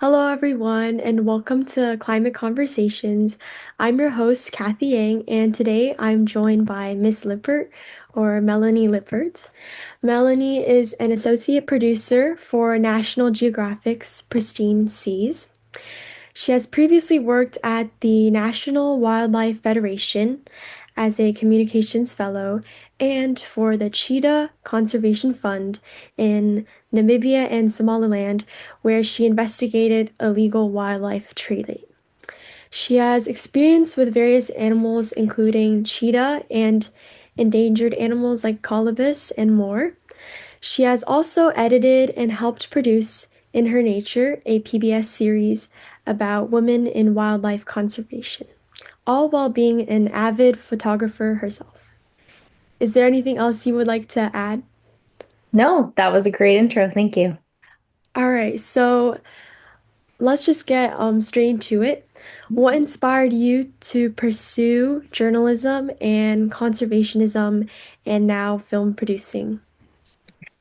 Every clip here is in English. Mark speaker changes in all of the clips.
Speaker 1: Hello, everyone, and welcome to Climate Conversations. I'm your host, Kathy Yang, and today I'm joined by Miss Lippert, or Melanie Lippert. Melanie is an associate producer for National Geographic's Pristine Seas. She has previously worked at the National Wildlife Federation as a communications fellow and for the Cheetah Conservation Fund in Namibia and Somaliland, where she investigated illegal wildlife trade. She has experience with various animals, including cheetah and endangered animals like colobus and more. She has also edited and helped produce In Her Nature, a PBS series about women in wildlife conservation, all while being an avid photographer herself. Is there anything else you would like to add?
Speaker 2: No, that was a great intro. Thank you.
Speaker 1: All right, so let's just get straight into it. What inspired you to pursue journalism and conservationism and now film producing?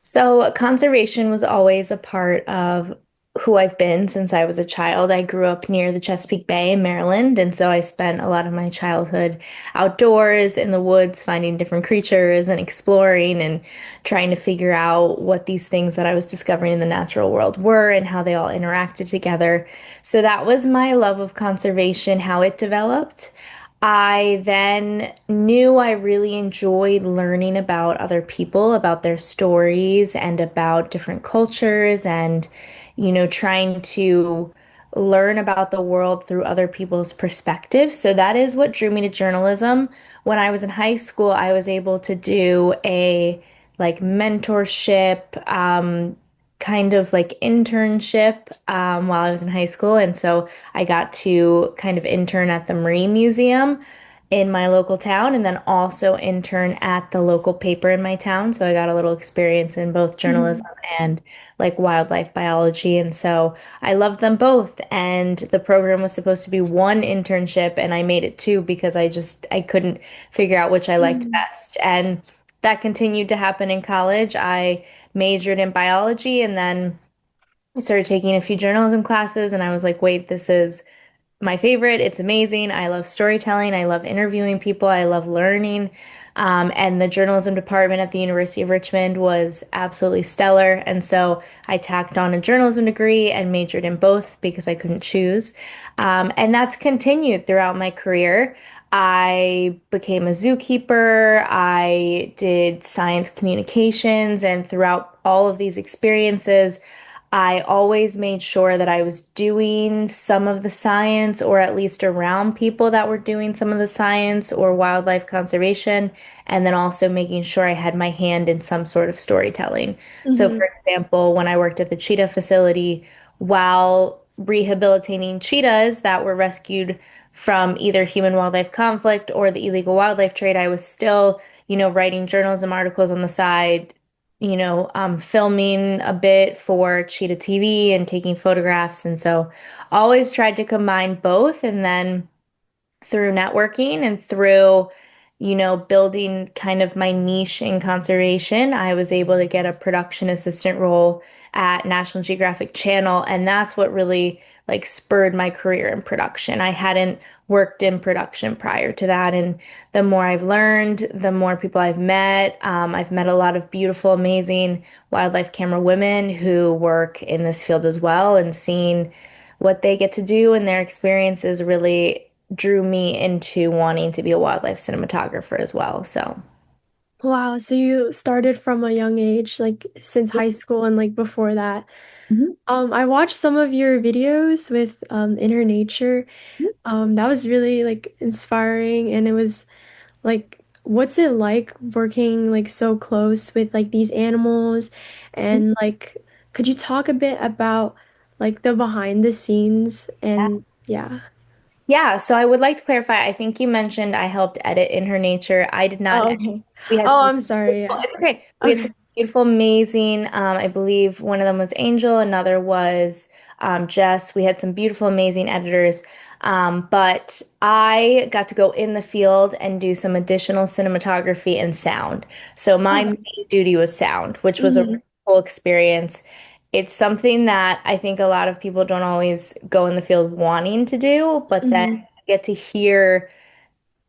Speaker 2: So, conservation was always a part of who I've been since I was a child. I grew up near the Chesapeake Bay in Maryland, and so I spent a lot of my childhood outdoors in the woods, finding different creatures and exploring and trying to figure out what these things that I was discovering in the natural world were and how they all interacted together. So, that was my love of conservation, how it developed. I then knew I really enjoyed learning about other people, about their stories, and about different cultures, and, trying to learn about the world through other people's perspectives. So that is what drew me to journalism. When I was in high school, I was able to do a like mentorship, kind of like internship while I was in high school. And so I got to kind of intern at the Marine Museum in my local town and then also intern at the local paper in my town. So I got a little experience in both journalism
Speaker 1: Mhm.
Speaker 2: and like wildlife biology. And so I loved them both. And the program was supposed to be one internship and I made it two because I couldn't figure out which I liked
Speaker 1: Mhm.
Speaker 2: best. And that continued to happen in college. I majored in biology and then I started taking a few journalism classes and I was like, wait, this is my favorite. It's amazing. I love storytelling. I love interviewing people. I love learning. And the journalism department at the University of Richmond was absolutely stellar. And so I tacked on a journalism degree and majored in both because I couldn't choose. And that's continued throughout my career. I became a zookeeper. I did science communications. And throughout all of these experiences, I always made sure that I was doing some of the science or at least around people that were doing some of the science or wildlife conservation, and then also making sure I had my hand in some sort of storytelling. So,
Speaker 1: Mhm.
Speaker 2: for example, when I worked at the cheetah facility, while rehabilitating cheetahs that were rescued from either human wildlife conflict or the illegal wildlife trade, I was still, writing journalism articles on the side, filming a bit for Cheetah TV and taking photographs. And so always tried to combine both. And then through networking and through, building kind of my niche in conservation, I was able to get a production assistant role at National Geographic Channel, and that's what really like spurred my career in production. I hadn't worked in production prior to that, and the more I've learned, the more people I've met. I've met a lot of beautiful, amazing wildlife camera women who work in this field as well, and seeing what they get to do and their experiences really drew me into wanting to be a wildlife cinematographer as well. So,
Speaker 1: Wow, so you started from a young age, like since high school and like before that.
Speaker 2: mhm.
Speaker 1: I watched some of your videos with In Her Nature. That was really like inspiring and it was like what's it like working like so close with like these animals and like could you talk a bit about like the behind the scenes and yeah.
Speaker 2: Yeah, so I would like to clarify. I think you mentioned I helped edit In Her Nature. I did not
Speaker 1: Oh,
Speaker 2: edit.
Speaker 1: okay.
Speaker 2: We had
Speaker 1: Oh,
Speaker 2: some
Speaker 1: I'm sorry.
Speaker 2: beautiful,
Speaker 1: Yeah.
Speaker 2: it's okay. We had some
Speaker 1: Okay.
Speaker 2: beautiful, amazing, I believe one of them was Angel, another was Jess. We had some beautiful, amazing editors. But I got to go in the field and do some additional cinematography and sound. So my
Speaker 1: Okay.
Speaker 2: main duty was sound, which was a really
Speaker 1: Hmm.
Speaker 2: cool experience. It's something that I think a lot of people don't always go in the field wanting to do, but then
Speaker 1: Hmm.
Speaker 2: get to hear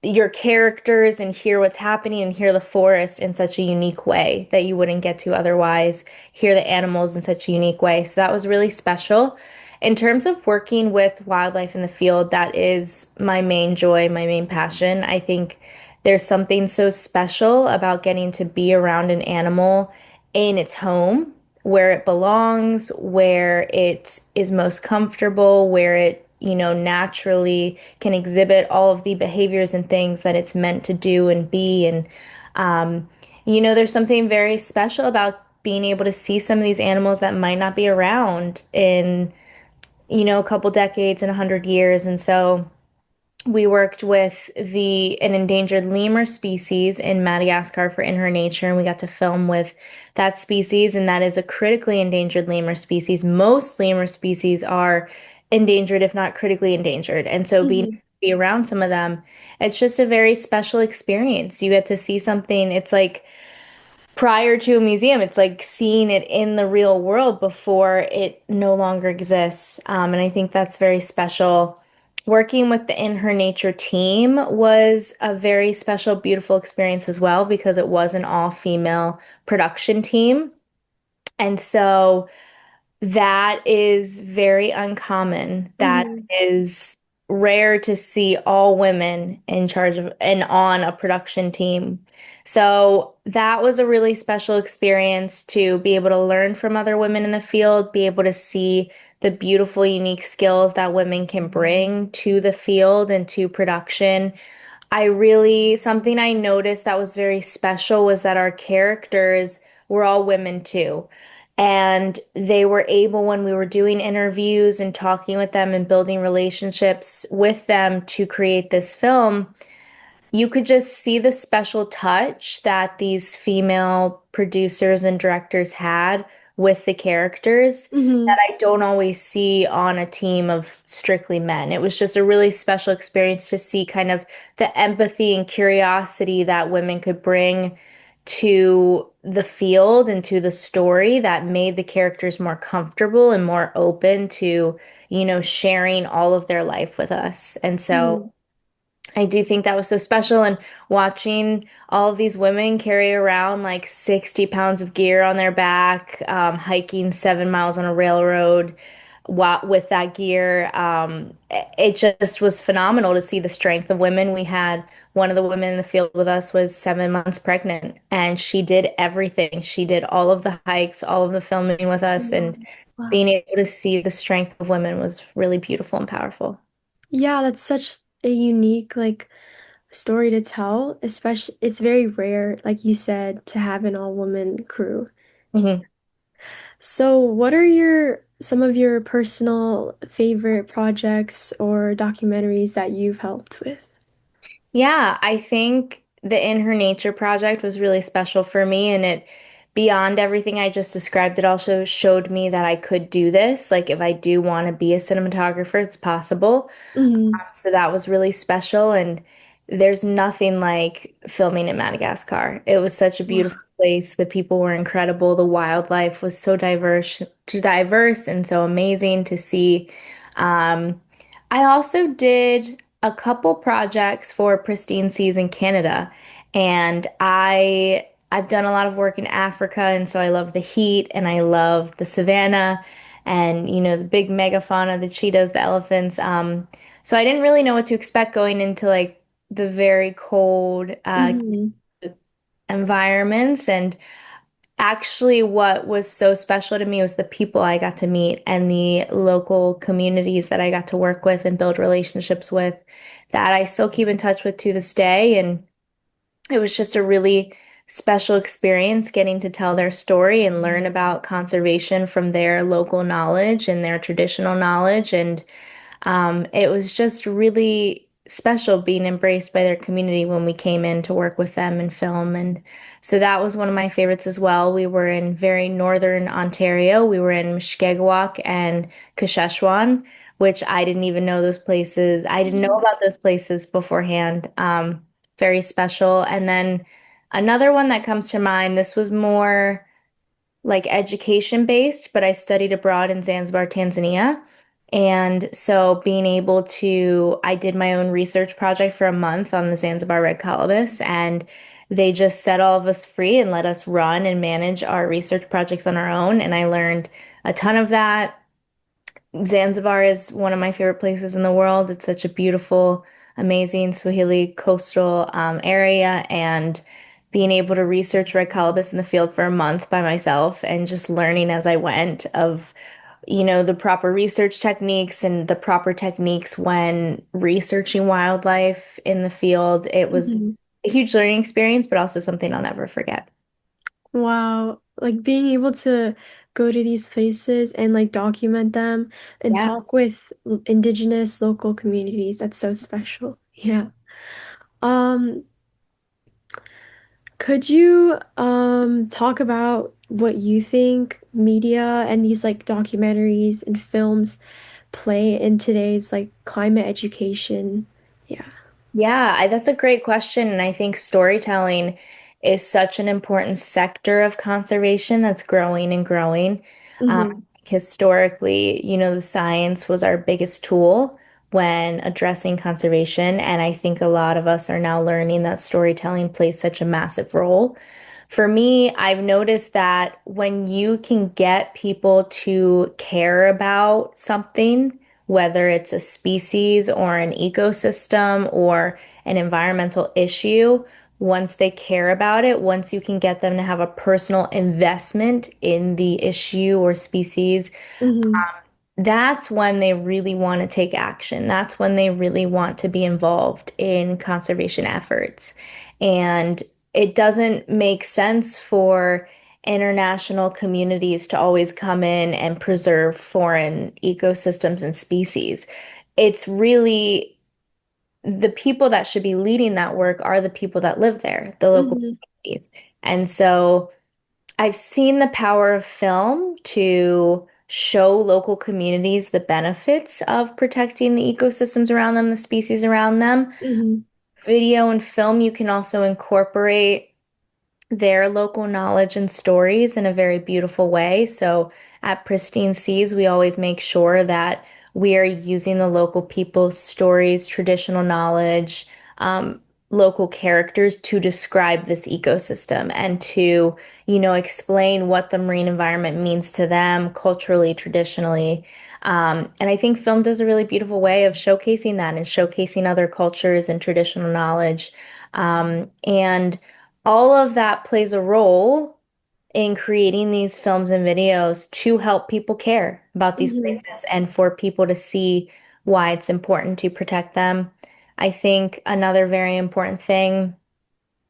Speaker 2: your characters and hear what's happening and hear the forest in such a unique way that you wouldn't get to otherwise, hear the animals in such a unique way. So that was really special. In terms of working with wildlife in the field, that is my main joy, my main passion. I think there's something so special about getting to be around an animal in its home, where it belongs, where it is most comfortable, where it, naturally can exhibit all of the behaviors and things that it's meant to do and be. And, um, there's something very special about being able to see some of these animals that might not be around in, a couple decades and 100 years. And so, we worked with an endangered lemur species in Madagascar for In Her Nature, and we got to film with that species, and that is a critically endangered lemur species. Most lemur species are endangered, if not critically endangered. And so being
Speaker 1: Hmm.
Speaker 2: be around some of them, it's just a very special experience. You get to see something, it's like prior to a museum. It's like seeing it in the real world before it no longer exists. And I think that's very special. Working with the In Her Nature team was a very special, beautiful experience as well because it was an all-female production team. And so that is very uncommon. That
Speaker 1: Hmm.
Speaker 2: is rare to see all women in charge of and on a production team. So that was a really special experience to be able to learn from other women in the field, be able to see the beautiful, unique skills that women can bring to the field and to production. Something I noticed that was very special was that our characters were all women too. And they were able, when we were doing interviews and talking with them and building relationships with them to create this film, you could just see the special touch that these female producers and directors had with the characters that
Speaker 1: Hmm.
Speaker 2: I don't always see on a team of strictly men. It was just a really special experience to see kind of the empathy and curiosity that women could bring to the field and to the story that made the characters more comfortable and more open to, sharing all of their life with us. And so
Speaker 1: Hmm.
Speaker 2: I do think that was so special. And watching all of these women carry around like 60 pounds of gear on their back, hiking 7 miles on a railroad with that gear, it just was phenomenal to see the strength of women. We had one of the women in the field with us was 7 months pregnant, and she did everything. She did all of the hikes, all of the filming with us, and
Speaker 1: Wow.
Speaker 2: being able to see the strength of women was really beautiful and powerful.
Speaker 1: Yeah, that's such a unique story to tell, especially it's very rare, like you said, to have an all-woman crew.
Speaker 2: Mhm.
Speaker 1: So, what are your some of your personal favorite projects or documentaries that you've helped with?
Speaker 2: Yeah, I think the In Her Nature project was really special for me, and beyond everything I just described, it also showed me that I could do this. Like, if I do want to be a cinematographer, it's possible.
Speaker 1: Hmm.
Speaker 2: So that was really special. And there's nothing like filming in Madagascar. It was such a beautiful
Speaker 1: Wow.
Speaker 2: place. The people were incredible. The wildlife was so diverse and so amazing to see. Um, I also did a couple projects for Pristine Seas in Canada, and I've done a lot of work in Africa, and so I love the heat and I love the savannah and the big megafauna, the cheetahs, the elephants. So I didn't really know what to expect going into like the very cold
Speaker 1: Hmm.
Speaker 2: environments. And actually, what was so special to me was the people I got to meet and the local communities that I got to work with and build relationships with that I still keep in touch with to this day. And it was just a really special experience getting to tell their story and learn about conservation from their local knowledge and their traditional knowledge. And it was just really special being embraced by their community when we came in to work with them and film. And so that was one of my favorites as well. We were in very northern Ontario. We were in Mushkegowuk and Kasheshwan, which I didn't even know those places. I didn't know about those places beforehand. Very special. And then another one that comes to mind, this was more like education based, but I studied abroad in Zanzibar, Tanzania. And so being able to, I did my own research project for a month on the Zanzibar red colobus, and they just set all of us free and let us run and manage our research projects on our own. And I learned a ton of that. Zanzibar is one of my favorite places in the world. It's such a beautiful, amazing Swahili coastal area, and being able to research red colobus in the field for a month by myself and just learning as I went of, the proper research techniques and the proper techniques when researching wildlife in the field. It was
Speaker 1: Mhm.
Speaker 2: a huge learning experience, but also something I'll never forget.
Speaker 1: Wow. Like being able to go to these places and like document them and
Speaker 2: Yeah.
Speaker 1: talk with indigenous local communities. That's so special. Yeah. Um, could you talk about what you think media and these like documentaries and films play in today's like climate education? Yeah.
Speaker 2: Yeah, that's a great question. And I think storytelling is such an important sector of conservation that's growing and growing. Um,
Speaker 1: Mm-hmm.
Speaker 2: Historically, the science was our biggest tool when addressing conservation. And I think a lot of us are now learning that storytelling plays such a massive role. For me, I've noticed that when you can get people to care about something, whether it's a species or an ecosystem or an environmental issue, once they care about it, once you can get them to have a personal investment in the issue or species,
Speaker 1: Mm-hmm.
Speaker 2: that's when they really want to take action. That's when they really want to be involved in conservation efforts. And it doesn't make sense for international communities to always come in and preserve foreign ecosystems and species. It's really the people that should be leading that work are the people that live there, the local
Speaker 1: Mm-hmm.
Speaker 2: communities. And so I've seen the power of film to show local communities the benefits of protecting the ecosystems around them, the species around them.
Speaker 1: Mm-hmm.
Speaker 2: Video and film, you can also incorporate their local knowledge and stories in a very beautiful way. So at Pristine Seas, we always make sure that we are using the local people's stories, traditional knowledge, local characters to describe this ecosystem and to, explain what the marine environment means to them culturally, traditionally. And I think film does a really beautiful way of showcasing that and showcasing other cultures and traditional knowledge. And all of that plays a role in creating these films and videos to help people care about these
Speaker 1: Mm-hmm.
Speaker 2: places and for people to see why it's important to protect them. I think another very important thing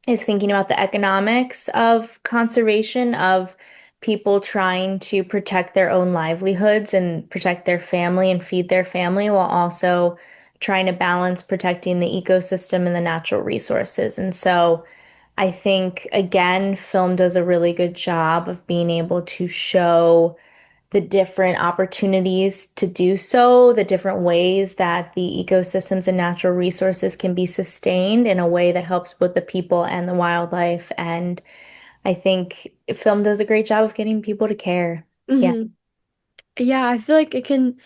Speaker 2: is thinking about the economics of conservation, of people trying to protect their own livelihoods and protect their family and feed their family while also trying to balance protecting the ecosystem and the natural resources. And so I think, again, film does a really good job of being able to show the different opportunities to do so, the different ways that the ecosystems and natural resources can be sustained in a way that helps both the people and the wildlife. And I think film does a great job of getting people to care. Yeah.
Speaker 1: Mm-hmm. Yeah, I feel like it can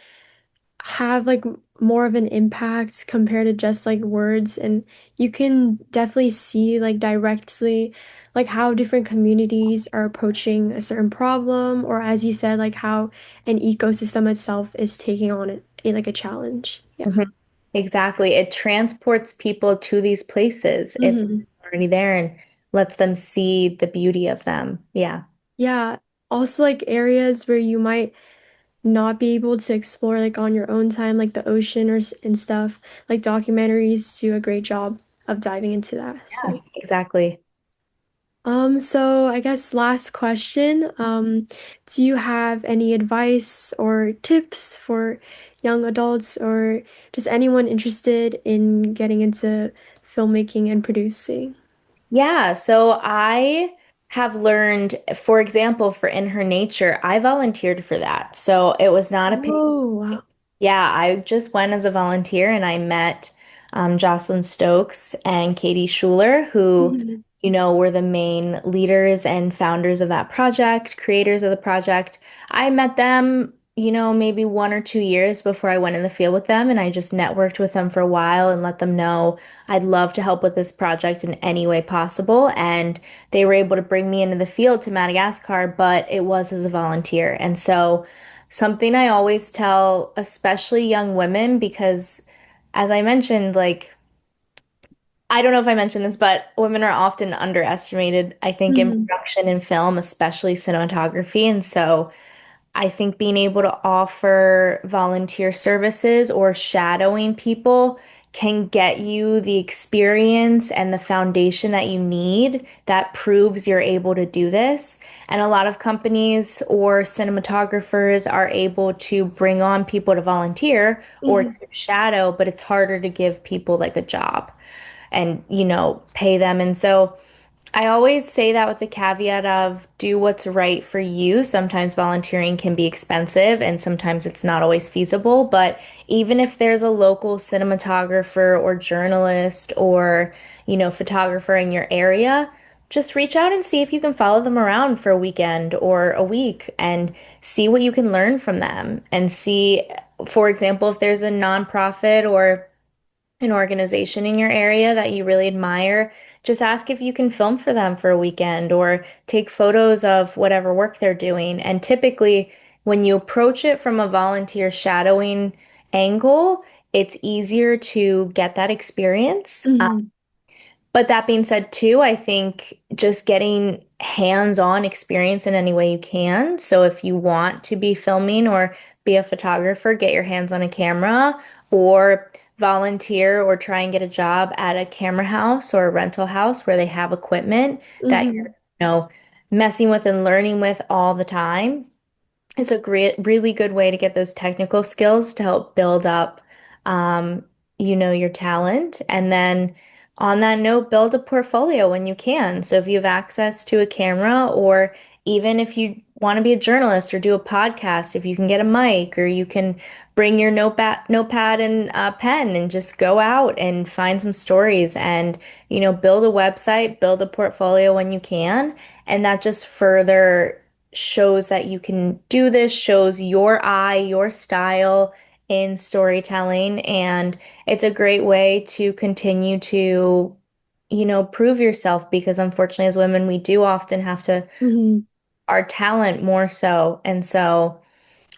Speaker 1: have like more of an impact compared to just like words, and you can definitely see like directly like how different communities are approaching a certain problem, or as you said, like how an ecosystem itself is taking on like a challenge. Yeah.
Speaker 2: Mhm. Exactly. It transports people to these places if
Speaker 1: Hmm.
Speaker 2: they're already there and lets them see the beauty of them. Yeah.
Speaker 1: Yeah, also like areas where you might not be able to explore like on your own time, like the ocean and stuff. Like documentaries do a great job of diving into that.
Speaker 2: Yeah,
Speaker 1: So,
Speaker 2: exactly.
Speaker 1: so I guess last question. Do you have any advice or tips for young adults or just anyone interested in getting into filmmaking and producing?
Speaker 2: Yeah, so I have learned, for example, for In Her Nature, I volunteered for that. So it was not a paid.
Speaker 1: Oh, wow.
Speaker 2: Yeah, I just went as a volunteer and I met Jocelyn Stokes and Katie Schuler, who
Speaker 1: Mhm.
Speaker 2: were the main leaders and founders of that project, creators of the project. I met them, maybe 1 or 2 years before I went in the field with them, and I just networked with them for a while and let them know I'd love to help with this project in any way possible. And they were able to bring me into the field to Madagascar, but it was as a volunteer. And so, something I always tell, especially young women, because as I mentioned, like, I don't know if I mentioned this, but women are often underestimated, I think, in
Speaker 1: Hmm.
Speaker 2: production and film, especially cinematography. And so I think being able to offer volunteer services or shadowing people can get you the experience and the foundation that you need that proves you're able to do this. And a lot of companies or cinematographers are able to bring on people to volunteer or to
Speaker 1: Hmm.
Speaker 2: shadow, but it's harder to give people like a job and, pay them. And so I always say that with the caveat of do what's right for you. Sometimes volunteering can be expensive and sometimes it's not always feasible. But even if there's a local cinematographer or journalist or, photographer in your area, just reach out and see if you can follow them around for a weekend or a week and see what you can learn from them and see, for example, if there's a nonprofit or an organization in your area that you really admire, just ask if you can film for them for a weekend or take photos of whatever work they're doing. And typically, when you approach it from a volunteer shadowing angle, it's easier to get that experience.
Speaker 1: Hmm.
Speaker 2: But that being said, too, I think just getting hands-on experience in any way you can. So if you want to be filming or be a photographer, get your hands on a camera or volunteer or try and get a job at a camera house or a rental house where they have equipment that you're,
Speaker 1: Hmm.
Speaker 2: messing with and learning with all the time is a great, really good way to get those technical skills to help build up, um, your talent. And then on that note, build a portfolio when you can. So if you have access to a camera, or even if you want to be a journalist or do a podcast, if you can get a mic or you can bring your notepad and pen and just go out and find some stories and, build a website, build a portfolio when you can. And that just further shows that you can do this, shows your eye, your style in storytelling. And it's a great way to continue to, prove yourself because unfortunately, as women, we do often have to
Speaker 1: Hmm.
Speaker 2: our talent more so. And so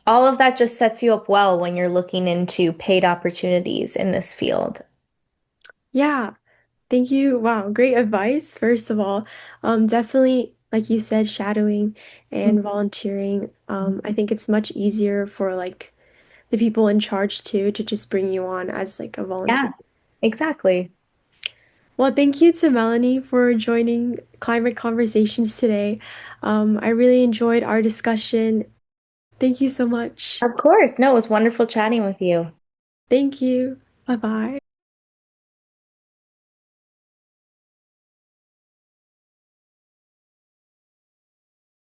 Speaker 2: all of that just sets you up well when you're looking into paid opportunities in this field.
Speaker 1: Yeah. Thank you. Wow, great advice, first of all. Definitely, like you said, shadowing and volunteering. I think it's much easier for like the people in charge too to just bring you on as like a volunteer.
Speaker 2: Yeah, exactly.
Speaker 1: Well, thank you to Melanie for joining Climate Conversations today. I really enjoyed our discussion. Thank you so much.
Speaker 2: Of course. No, it was wonderful chatting with you.
Speaker 1: Thank you. Bye bye.